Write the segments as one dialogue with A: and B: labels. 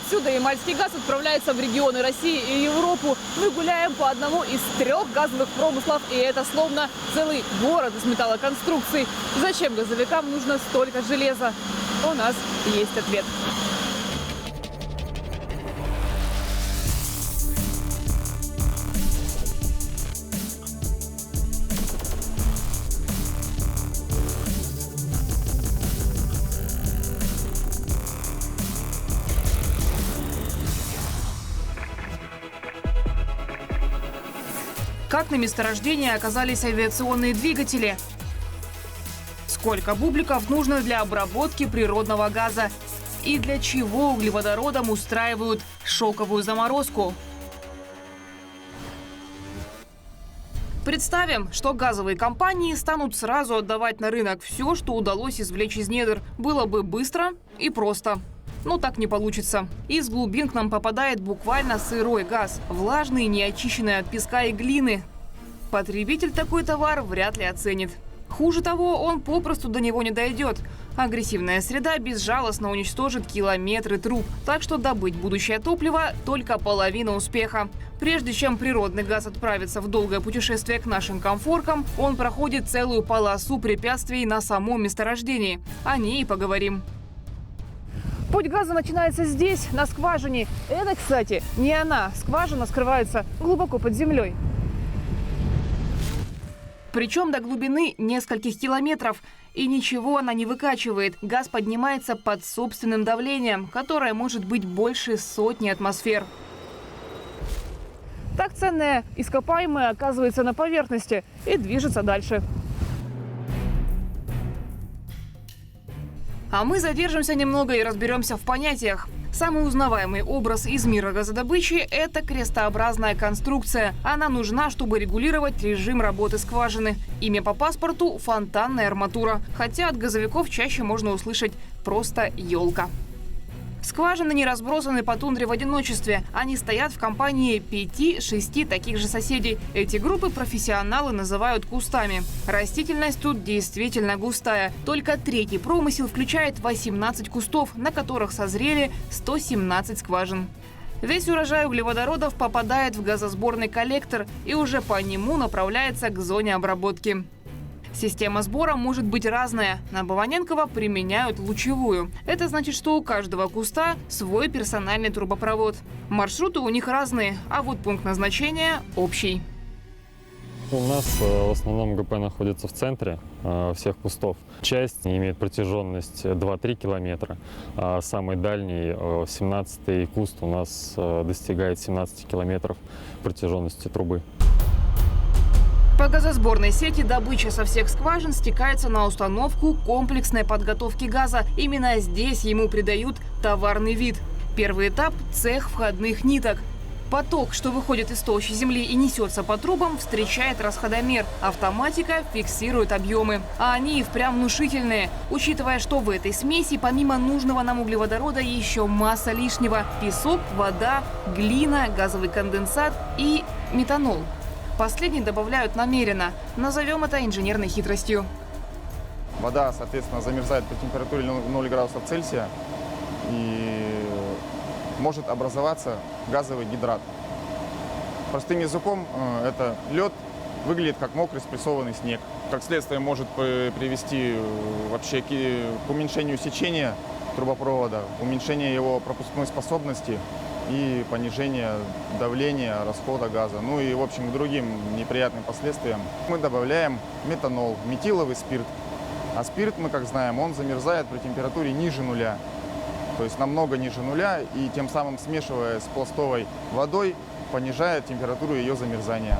A: Отсюда ямальский газ отправляется в регионы России и Европу. Мы гуляем по одному из 3 газовых промыслов, и это словно целый город из металлоконструкций. Зачем газовикам нужно столько железа? У нас есть ответ. Как на месторождении оказались авиационные двигатели? Сколько бубликов нужно для обработки природного газа? И для чего углеводородам устраивают шоковую заморозку? Представим, что газовые компании станут сразу отдавать на рынок все, что удалось извлечь из недр. Было бы быстро и просто. Но так не получится. Из глубин к нам попадает буквально сырой газ, влажный, неочищенный от песка и глины. Потребитель такой товар вряд ли оценит. Хуже того, он попросту до него не дойдет. Агрессивная среда безжалостно уничтожит километры труб, так что добыть будущее топливо – только половина успеха. Прежде чем природный газ отправится в долгое путешествие к нашим комфоркам, он проходит целую полосу препятствий на самом месторождении. О ней и поговорим. Путь газа начинается здесь, на скважине. Это, кстати, не она. Скважина скрывается глубоко под землей. Причем до глубины нескольких километров. И ничего она не выкачивает. Газ поднимается под собственным давлением, которое может быть больше 100 атмосфер. Так ценное ископаемое оказывается на поверхности и движется дальше. А мы задержимся немного и разберемся в понятиях. Самый узнаваемый образ из мира газодобычи – это крестообразная конструкция. Она нужна, чтобы регулировать режим работы скважины. Имя по паспорту – фонтанная арматура. Хотя от газовиков чаще можно услышать просто «елка». Скважины не разбросаны по тундре в одиночестве. Они стоят в компании 5-6 таких же соседей. Эти группы профессионалы называют кустами. Растительность тут действительно густая. Только третий промысел включает 18 кустов, на которых созрели 117 скважин. Весь урожай углеводородов попадает в газосборный коллектор и уже по нему направляется к зоне обработки. Система сбора может быть разная. На Баваненкова применяют лучевую. Это значит, что у каждого куста свой персональный трубопровод. Маршруты у них разные, а вот пункт назначения общий.
B: У нас в основном ГП находится в центре всех кустов. Часть имеет протяженность 2-3 километра, а самый дальний, 17-й куст, у нас достигает 17 километров протяженности трубы.
A: По газосборной сети добыча со всех скважин стекается на установку комплексной подготовки газа. Именно здесь ему придают товарный вид. Первый этап – цех входных ниток. Поток, что выходит из толщи земли и несется по трубам, встречает расходомер. Автоматика фиксирует объемы. А они и впрямь внушительные, учитывая, что в этой смеси помимо нужного нам углеводорода еще масса лишнего. Песок, вода, глина, газовый конденсат и метанол. Последний добавляют намеренно. Назовем это инженерной хитростью.
C: Вода, соответственно, замерзает при температуре 0 градусов Цельсия и может образоваться газовый гидрат. Простым языком, это лед выглядит как мокрый спрессованный снег. Как следствие может привести вообще к уменьшению сечения трубопровода, уменьшению его пропускной способности и понижение давления, расхода газа, ну и, в общем, к другим неприятным последствиям. Мы добавляем метанол, метиловый спирт. А спирт, мы как знаем, он замерзает при температуре ниже нуля. То есть намного ниже нуля, и тем самым, смешивая с пластовой водой, понижает температуру ее замерзания.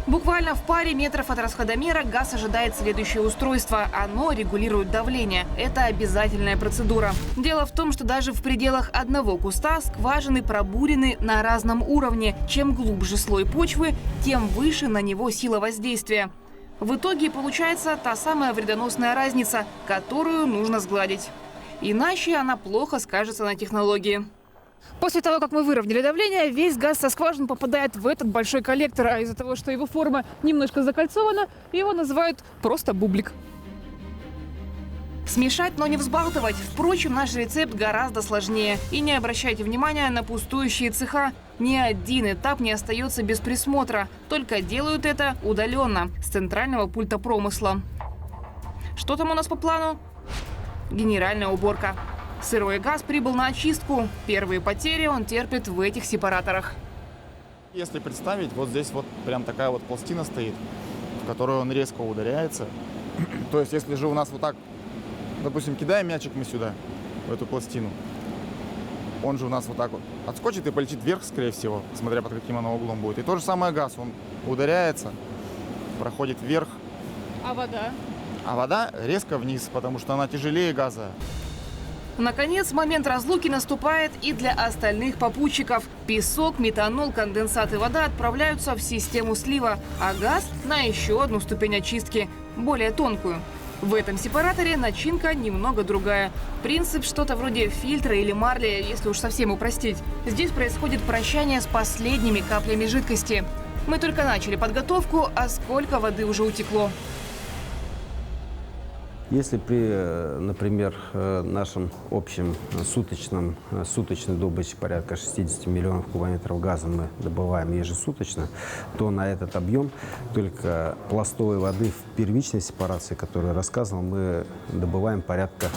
A: Буквально в паре метров от расходомера газ ожидает следующее устройство. Оно регулирует давление. Это обязательная процедура. Дело в том, что даже в пределах одного куста скважины пробурены на разном уровне. Чем глубже слой почвы, тем выше на него сила воздействия. В итоге получается та самая вредоносная разница, которую нужно сгладить. Иначе она плохо скажется на технологии. После того, как мы выровняли давление, весь газ со скважин попадает в этот большой коллектор, а из-за того, что его форма немножко закольцована, его называют просто бублик. Смешать, но не взбалтывать. Впрочем, наш рецепт гораздо сложнее. И не обращайте внимания на пустующие цеха. Ни один этап не остается без присмотра. Только делают это удаленно, с центрального пульта промысла. Что там у нас по плану? Генеральная уборка. Сырой газ прибыл на очистку. Первые потери он терпит в этих сепараторах.
C: Если представить, вот здесь вот прям такая вот пластина стоит, в которую он резко ударяется. То есть, если же у нас вот так, допустим, кидаем мячик мы сюда, в эту пластину, он же у нас вот так вот отскочит и полетит вверх, скорее всего, смотря под каким оно углом будет. И то же самое газ, он ударяется, проходит вверх.
A: А вода?
C: А вода резко вниз, потому что она тяжелее газа.
A: Наконец, момент разлуки наступает и для остальных попутчиков. Песок, метанол, конденсат и вода отправляются в систему слива, а газ на еще одну ступень очистки, более тонкую. В этом сепараторе начинка немного другая. Принцип что-то вроде фильтра или марли, если уж совсем упростить. Здесь происходит прощание с последними каплями жидкости. Мы только начали подготовку, а сколько воды уже утекло.
D: Если при, например, нашем общем суточной добыче порядка 60 миллионов кубометров газа мы добываем ежесуточно, то на этот объем только пластовой воды в первичной сепарации, которую я рассказывал, мы добываем порядка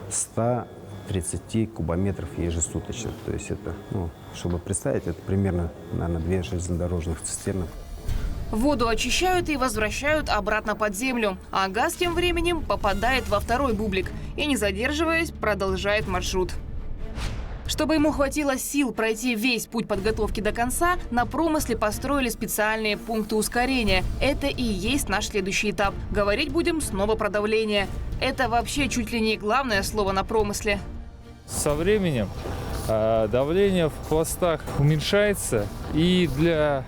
D: 130 кубометров ежесуточно. То есть это, чтобы представить, это примерно, наверное, 2 железнодорожных цистерны.
A: Воду очищают и возвращают обратно под землю. А газ тем временем попадает во второй бублик и, не задерживаясь, продолжает маршрут. Чтобы ему хватило сил пройти весь путь подготовки до конца, на промысле построили специальные пункты ускорения. Это и есть наш следующий этап. Говорить будем снова про давление. Это вообще чуть ли не главное слово на промысле.
E: Со временем давление в пластах уменьшается, и для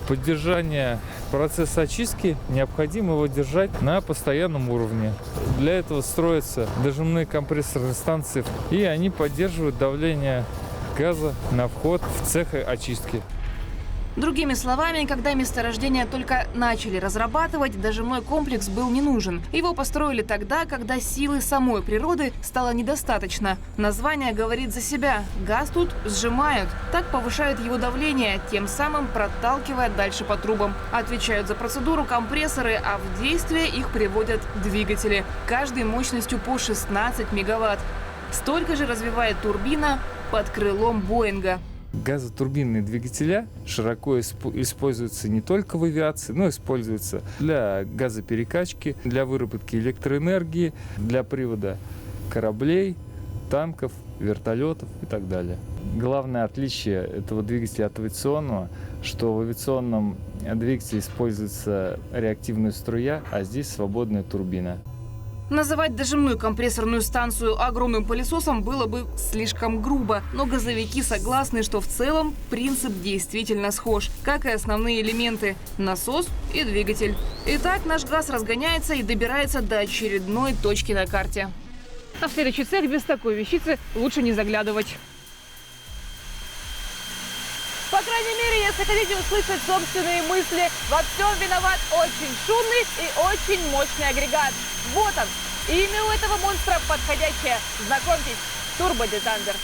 E: поддержания процесса очистки необходимо его держать на постоянном уровне. Для этого строятся дожимные компрессорные станции, и они поддерживают давление газа на вход в цех очистки.
A: Другими словами, когда месторождения только начали разрабатывать, дожимной комплекс был не нужен. Его построили тогда, когда силы самой природы стало недостаточно. Название говорит за себя. Газ тут сжимают. Так повышают его давление, тем самым проталкивая дальше по трубам. Отвечают за процедуру компрессоры, а в действие их приводят двигатели. Каждый мощностью по 16 мегаватт. Столько же развивает турбина под крылом Боинга.
E: Газотурбинные двигателя широко используются не только в авиации, но и используются для газоперекачки, для выработки электроэнергии, для привода кораблей, танков, вертолетов и так далее. Главное отличие этого двигателя от авиационного, что в авиационном двигателе используется реактивная струя, а здесь свободная турбина.
A: Называть дожимную компрессорную станцию огромным пылесосом было бы слишком грубо, но газовики согласны, что в целом принцип действительно схож, как и основные элементы – насос и двигатель. Итак, наш газ разгоняется и добирается до очередной точки на карте. А в следующий цех без такой вещицы лучше не заглядывать.
F: По крайней мере, если хотите услышать собственные мысли, во всем виноват очень шумный и очень мощный агрегат. Вот он. Имя у этого монстра подходящее. Знакомьтесь, турбодетандер.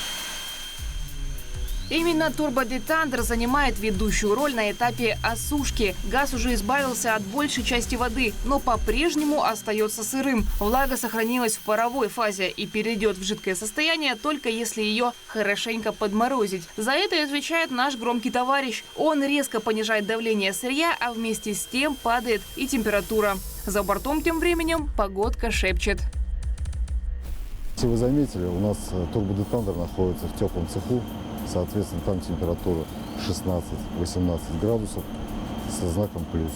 A: Именно турбодетандер занимает ведущую роль на этапе осушки. Газ уже избавился от большей части воды, но по-прежнему остается сырым. Влага сохранилась в паровой фазе и перейдет в жидкое состояние только если ее хорошенько подморозить. За это и отвечает наш громкий товарищ. Он резко понижает давление сырья, а вместе с тем падает и температура. За бортом тем временем погодка шепчет.
G: Если вы заметили, у нас турбодетандер находится в теплом цеху. Соответственно, там температура 16-18 градусов со знаком плюс.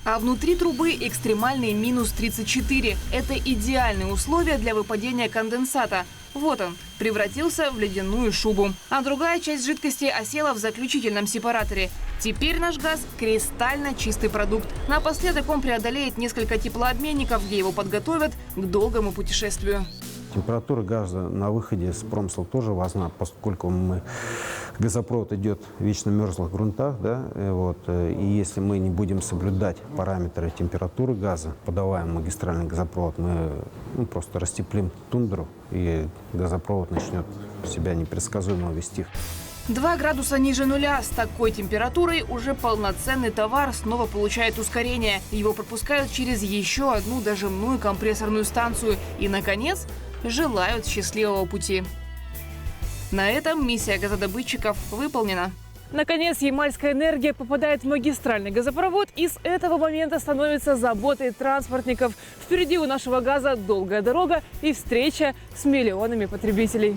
A: А внутри трубы экстремальные минус 34. Это идеальные условия для выпадения конденсата. Вот он, превратился в ледяную шубу. А другая часть жидкости осела в заключительном сепараторе. Теперь наш газ – кристально чистый продукт. Напоследок он преодолеет несколько теплообменников, где его подготовят к долгому путешествию.
D: Температура газа на выходе с промысла тоже важна, поскольку мы Газопровод идет в вечно мерзлых грунтах, да, и если мы не будем соблюдать параметры температуры газа, подаваем магистральный газопровод, мы просто растеплим тундру, и газопровод начнет себя непредсказуемо вести.
A: 2 градуса ниже нуля. С такой температурой уже полноценный товар снова получает ускорение. Его пропускают через еще одну дожимную компрессорную станцию. И, наконец, желают счастливого пути. На этом миссия газодобытчиков выполнена.
F: Наконец, ямальская энергия попадает в магистральный газопровод, и с этого момента становится заботой транспортников. Впереди у нашего газа долгая дорога и встреча с миллионами потребителей.